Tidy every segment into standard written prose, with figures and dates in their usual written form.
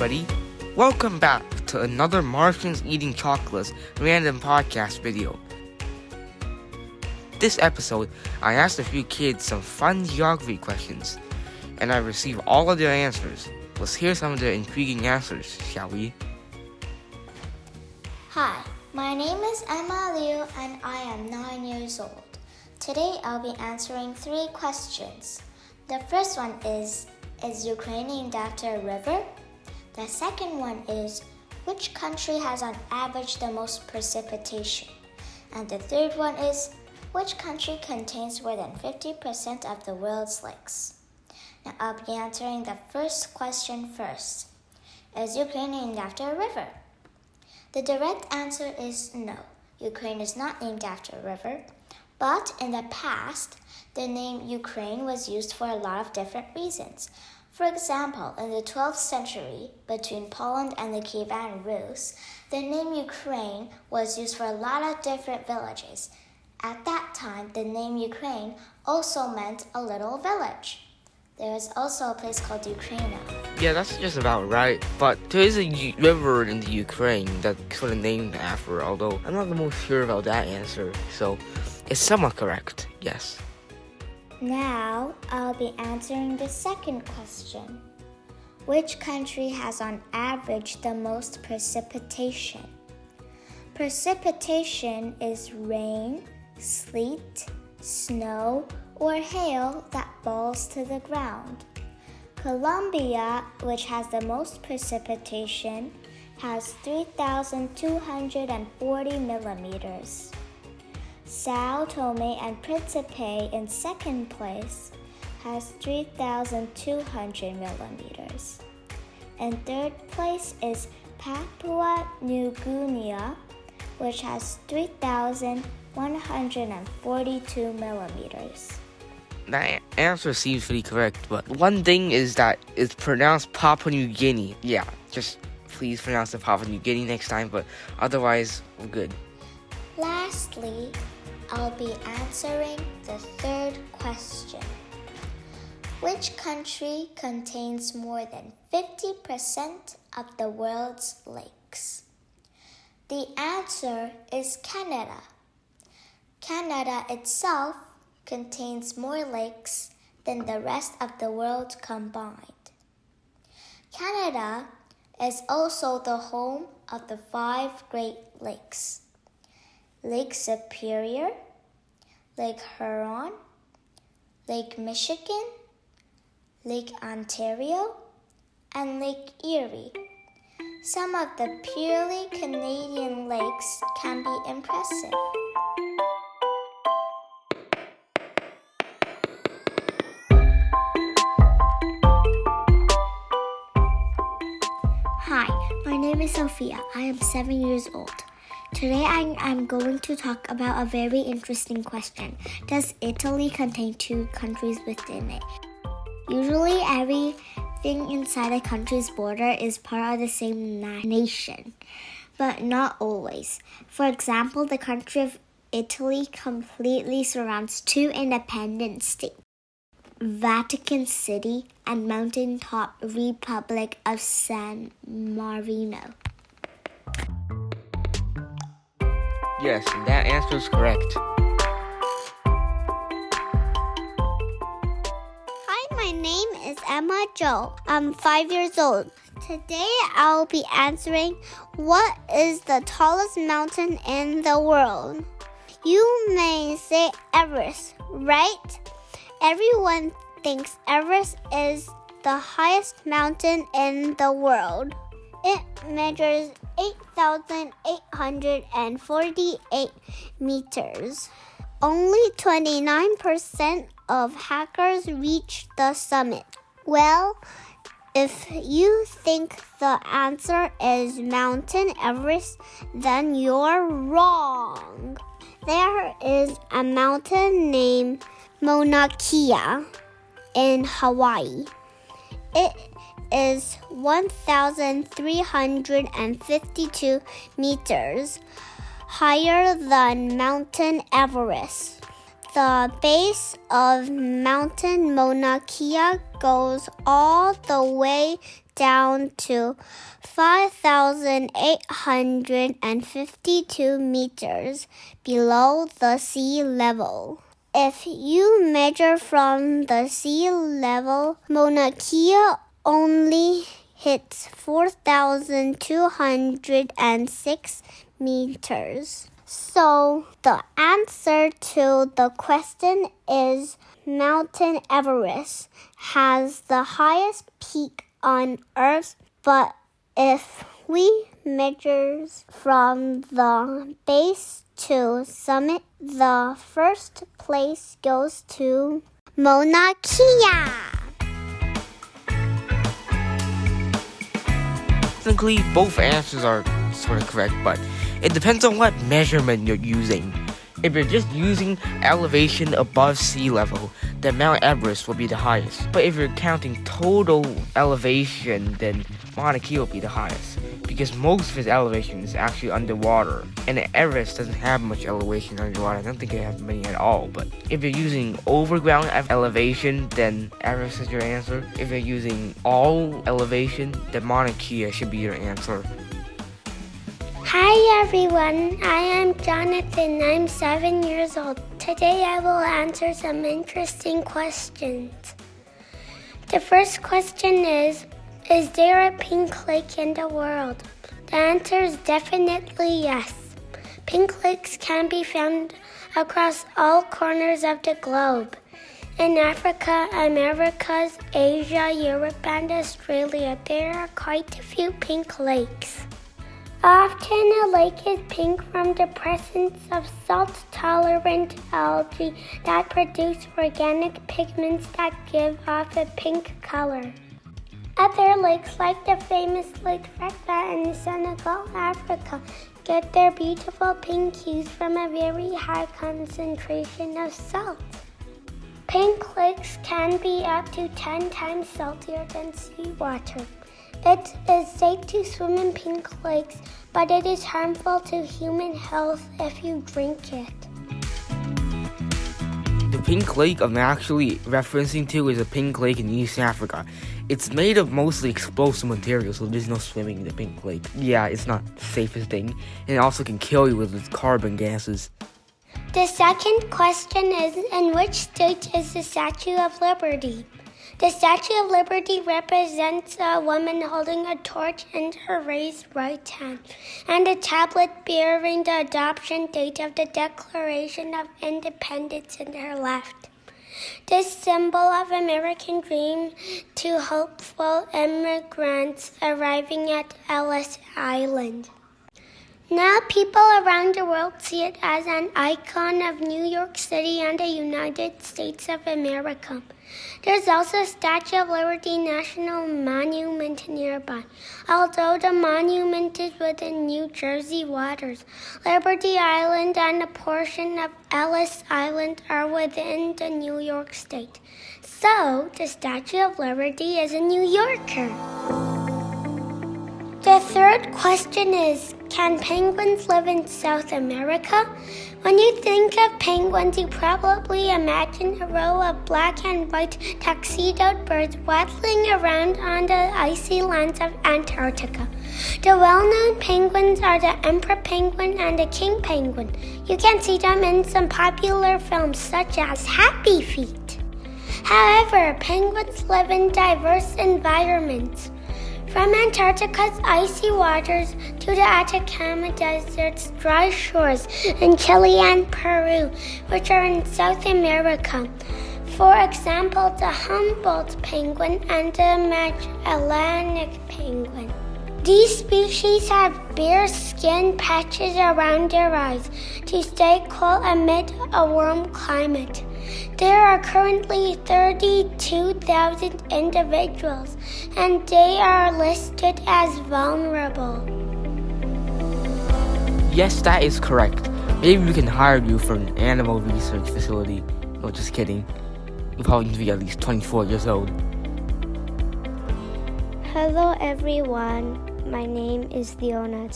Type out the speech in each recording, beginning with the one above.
everybody. Welcome back to another Martians eating chocolates random podcast video. This episode, I asked a few kids some fun geography questions, and I received all of their answers. Let's hear some of their intriguing answers, shall we? Hi, my name is Emma Liu and I am 9 years old. Today I'll be answering 3 questions. The first one is Ukraine named after a river? The second one is, which country has on average the most precipitation? And the third one is, which country contains more than 50% of the world's lakes? Now I'll be answering the first question first. Is Ukraine named after a river? The direct answer is no. Ukraine is not named after a river. But in the past, the name Ukraine was used for a lot of different reasons. For example, in the 12th century, between Poland and the Kievan Rus, the name Ukraine was used for a lot of different villages. At that time, the name Ukraine also meant a little village. There is also a place called Ukraina. Yeah, that's just about right. But there is a river in the Ukraine that's sort of named after, although I'm not the most sure about that answer. So it's somewhat correct, yes. Now, I'll be answering the second question. Which country has on average the most precipitation? Precipitation is rain, sleet, snow, or hail that falls to the ground. Colombia, which has the most precipitation, has 3,240 millimeters. Sao Tome and Principe in second place has 3,200 millimeters. In third place is Papua New Guinea, which has 3,142 millimeters. That answer seems pretty correct, but one thing is that it's pronounced Papua New Guinea. Yeah, just please pronounce it Papua New Guinea next time, but otherwise, we're good. Lastly, I'll be answering the third question. Which country contains more than 50% of the world's lakes? The answer is Canada. Canada itself contains more lakes than the rest of the world combined. Canada is also the home of the 5 Great Lakes: Lake Superior, Lake Huron, Lake Michigan, Lake Ontario, and Lake Erie. Some of the purely Canadian lakes can be impressive. Hi, my name is Sophia. I am 7 years old. Today I'm going to talk about a very interesting question. Does Italy contain 2 countries within it? Usually everything inside a country's border is part of the same nation, but not always. For example, the country of Italy completely surrounds 2 independent states: Vatican City and mountaintop Republic of San Marino. Yes, that answer is correct. Hi, my name is Emma Jo. I'm 5 years old. Today I'll be answering, what is the tallest mountain in the world? You may say Everest, right? Everyone thinks Everest is the highest mountain in the world. It measures 8,848 meters. Only 29% of hackers reach the summit. Well, if you think the answer is Mountain Everest, then you're wrong. There is a mountain named Mauna Kea in Hawaii. It is 1,352 meters higher than Mountain Everest. The base of Mountain Mauna Kea goes all the way down to 5,852 meters below the sea level. If you measure from the sea level, Mauna Kea only hits 4,206 meters. So the answer to the question is Mountain Everest has the highest peak on Earth, but if we measure from the base to summit, the first place goes to Mauna Kea. Technically, both answers are sort of correct, but it depends on what measurement you're using. If you're just using elevation above sea level, then Mount Everest will be the highest. But if you're counting total elevation, then Mauna Kea will be the highest, because most of its elevation is actually underwater, and Everest doesn't have much elevation underwater. I don't think it has many at all. But if you're using overground elevation, then Everest is your answer. If you're using all elevation, then Mauna Kea should be your answer. Hi everyone, I am Jonathan. I'm 7 years old. Today I will answer some interesting questions. The first question is there a pink lake in the world? The answer is definitely yes. Pink lakes can be found across all corners of the globe. In Africa, Americas, Asia, Europe, and Australia, there are quite a few pink lakes. Often a lake is pink from the presence of salt-tolerant algae that produce organic pigments that give off a pink color. Other lakes, like the famous Lake Rekba in Senegal, Africa, get their beautiful pink hues from a very high concentration of salt. Pink lakes can be up to 10 times saltier than seawater. It is safe to swim in pink lakes, but it is harmful to human health if you drink it. The pink lake I'm actually referencing to is a pink lake in East Africa. It's made of mostly explosive material, so there's no swimming in the pink lake. Yeah, it's not the safest thing, and it also can kill you with its carbon gases. The second question is, in which state is the Statue of Liberty? The Statue of Liberty represents a woman holding a torch in her raised right hand and a tablet bearing the adoption date of the Declaration of Independence in her left. This symbol of American dream to hopeful immigrants arriving at Ellis Island. Now people around the world see it as an icon of New York City and the United States of America. There's also a Statue of Liberty National Monument nearby. Although the monument is within New Jersey waters, Liberty Island and a portion of Ellis Island are within the New York State. So, the Statue of Liberty is a New Yorker. The third question is, can penguins live in South America? When you think of penguins, you probably imagine a row of black and white tuxedoed birds waddling around on the icy lands of Antarctica. The well-known penguins are the emperor penguin and the king penguin. You can see them in some popular films such as Happy Feet. However, penguins live in diverse environments. From Antarctica's icy waters to the Atacama Desert's dry shores in Chile and Peru, which are in South America. For example, the Humboldt penguin and the Magellanic penguin. These species have bare skin patches around their eyes to stay cool amid a warm climate. There are currently 32,000 individuals, and they are listed as vulnerable. Yes, that is correct. Maybe we can hire you for an animal research facility. No, just kidding. You probably need to be at least 24 years old. Hello everyone, my name is Leona.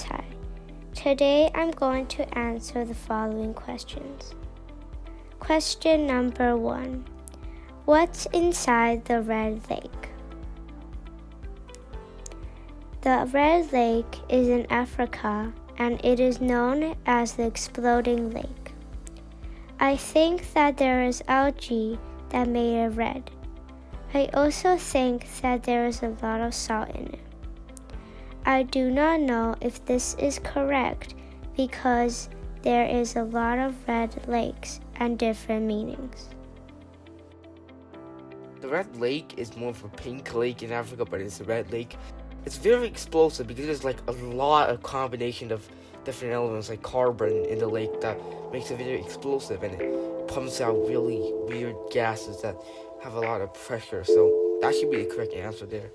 Today I'm going to answer the following questions. Question number 1. What's inside the red lake? The Red Lake is in Africa and it is known as the Exploding Lake. I think that there is algae that made it red. I also think that there is a lot of salt in it. I do not know if this is correct because there is a lot of red lakes and different meanings. The Red Lake is more of a pink lake in Africa, but it's a red lake. It's very explosive because there's like a lot of combination of different elements like carbon in the lake that makes it very explosive, and it pumps out really weird gases that have a lot of pressure. So that should be the correct answer there.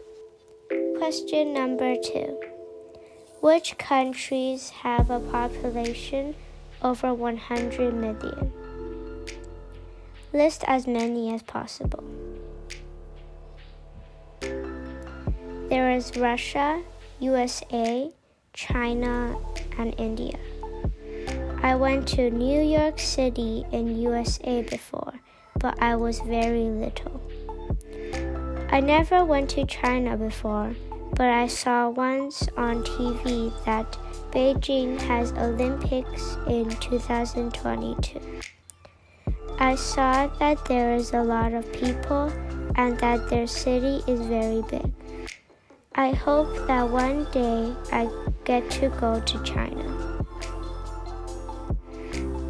Question number 2. Which countries have a population over 100 million? List as many as possible. There is Russia, USA, China, and India. I went to New York City in USA before, but I was very little. I never went to China before, but I saw once on TV that Beijing has Olympics in 2022. I saw that there is a lot of people and that their city is very big. I hope that one day I get to go to China.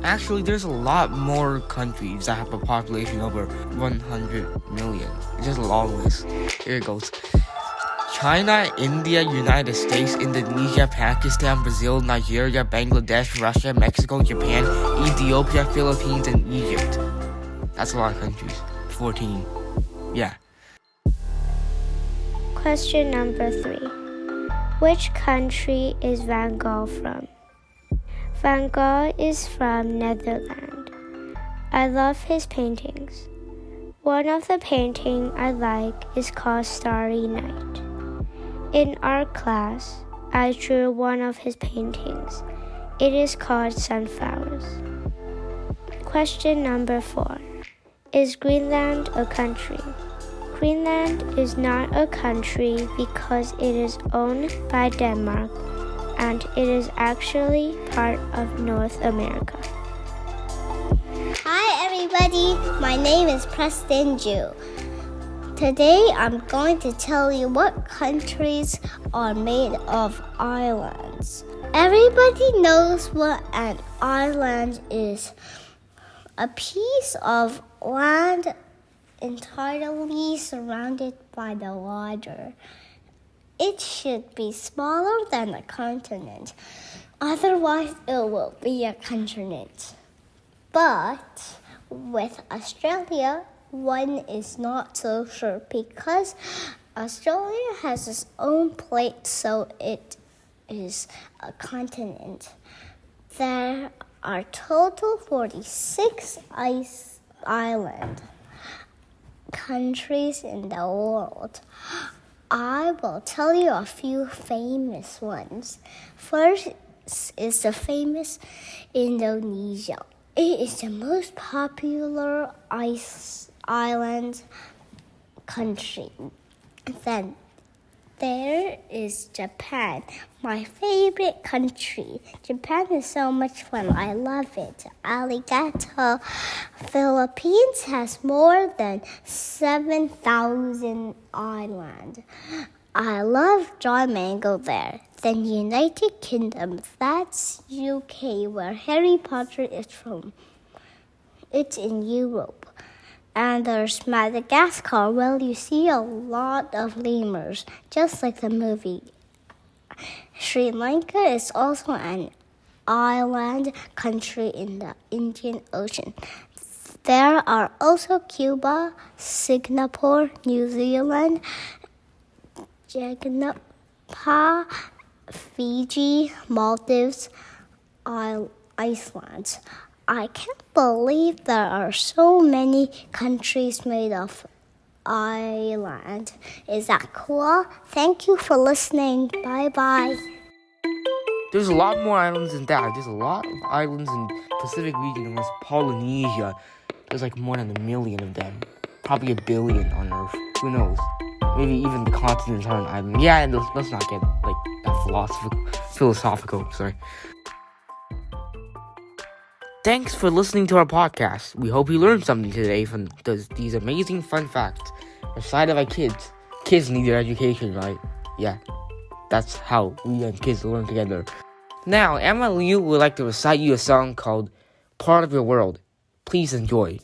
Actually, there's a lot more countries that have a population over 100 million. It's just a long list. Here it goes. China, India, United States, Indonesia, Pakistan, Brazil, Nigeria, Bangladesh, Russia, Mexico, Japan, Ethiopia, Philippines, and Egypt. That's a lot of countries. 14. Yeah. Question number 3. Which country is Van Gogh from? Van Gogh is from Netherlands. I love his paintings. One of the paintings I like is called Starry Night. In art class, I drew one of his paintings. It is called Sunflowers. Question number 4. Is Greenland a country? Greenland is not a country because it is owned by Denmark and it is actually part of North America. Hi everybody, my name is Prestinju. Today I'm going to tell you what countries are made of islands. Everybody knows what an island is. A piece of land entirely surrounded by the water. It should be smaller than a continent, otherwise it will be a continent. But with Australia, one is not so sure because Australia has its own plate, so it is a continent. There are total 46 island countries in the world. I will tell you a few famous ones. First is the famous Indonesia. It is the most popular island country. Then there is Japan, my favorite country. Japan is so much fun. I love it. Arigato. Philippines has more than 7,000 islands. I love dry mango there. Then United Kingdom, that's UK, where Harry Potter is from. It's in Europe. And there's Madagascar, where you see a lot of lemurs, just like the movie. Sri Lanka is also an island country in the Indian Ocean. There are also Cuba, Singapore, New Zealand, Jamaica, Fiji, Maldives, Iceland. I can't believe there are so many countries made of island. Is that cool? Thank you for listening. Bye-bye. There's a lot more islands than that. There's a lot of islands in Pacific region, unless Polynesia. There's like more than 1 million of them. Probably 1 billion on Earth. Who knows? maybe even the continents are an island. Yeah, let's not get like that philosophical. Sorry. Thanks for listening to our podcast. We hope you learned something today from these amazing fun facts. Aside of our kids. Kids need their education, right? Yeah. That's how we and kids learn together. Now, Emma Liu would like to recite you a song called Part of Your World. Please enjoy.